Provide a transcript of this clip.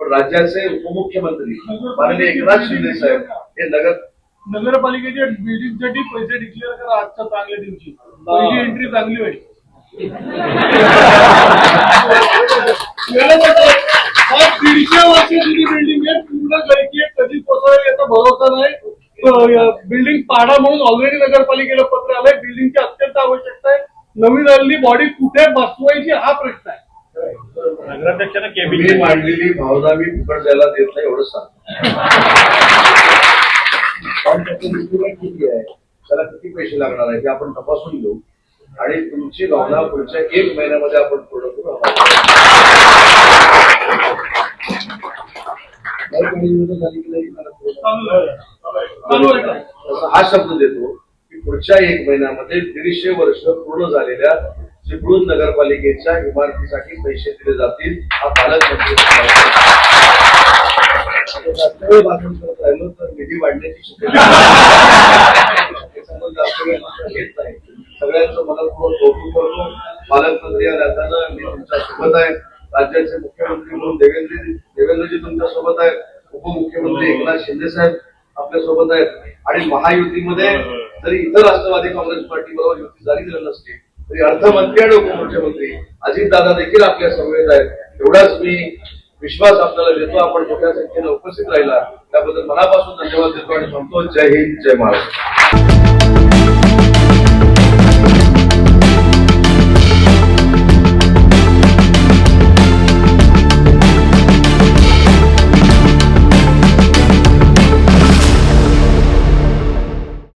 पण राज्याचे उपमुख्यमंत्री माननीय एकनाथ शिंदे साहेब हे नगरपालिकेच्या बिल्डिंगसाठी पैसे डिक्लेअर करा आजच्या चांगल्या दिवशी. पहिली एंट्री चांगली होईल. 150 वर्षाची बिल्डिंग आहे, पूर्ण गळती आहे, कधी कोसळेल याचा भरोसा नाही. बिल्डिंग पाडा म्हणून ऑलरेडी नगरपालिकेला पत्र आलंय. बिल्डिंगची अत्यंत आवश्यकता आहे. नवीन आलेली बॉडी कुठे बसवायची हा प्रश्न आहे. नगराध्यक्षांना केबिनेट मांडलेली भावना मी फुकट द्यायला देत नाही एवढं सांगतो. किती आहे, त्याला किती पैसे लागणार आहे ते आपण तपासून घेऊ आणि तुमची भावना पुढच्या 1 महिन्यामध्ये आपण पूर्ण करू. हा शब्द देतो की पुढच्या 1 महिन्यामध्ये 150 वर्ष पूर्ण झालेल्या चिपळूण नगरपालिकेच्या इमारतीसाठी पैसे दिले जातील. हा पालकमंत्री राहिलो तर निधी वाढण्याची शक्यता घेत नाही. सगळ्यांचं मनपूर्वक कौतुक करतो. पालकमंत्री या नात्यानं मी तुमच्या सोबत आहे. राज्याचे मुख्यमंत्री म्हणून देवेंद्रजी तुमच्या सोबत आहेत. उपमुख्यमंत्री एकनाथ शिंदे साहेब आपल्या सोबत आहेत. आणि महायुतीमध्ये जरी इतर राष्ट्रवादी काँग्रेस पार्टी बरोबर युती झाली जर नसली तरी अर्थमंत्री आणि उपमुख्यमंत्री अजितदादा देखील आपल्या समवेत आहेत. एवढाच मी विश्वास आपल्याला देतो. आपण मोठ्या संख्येने उपस्थित राहिला त्याबद्दल मनापासून धन्यवाद देतो आणि सांगतो जय हिंद जय महाराष्ट्र.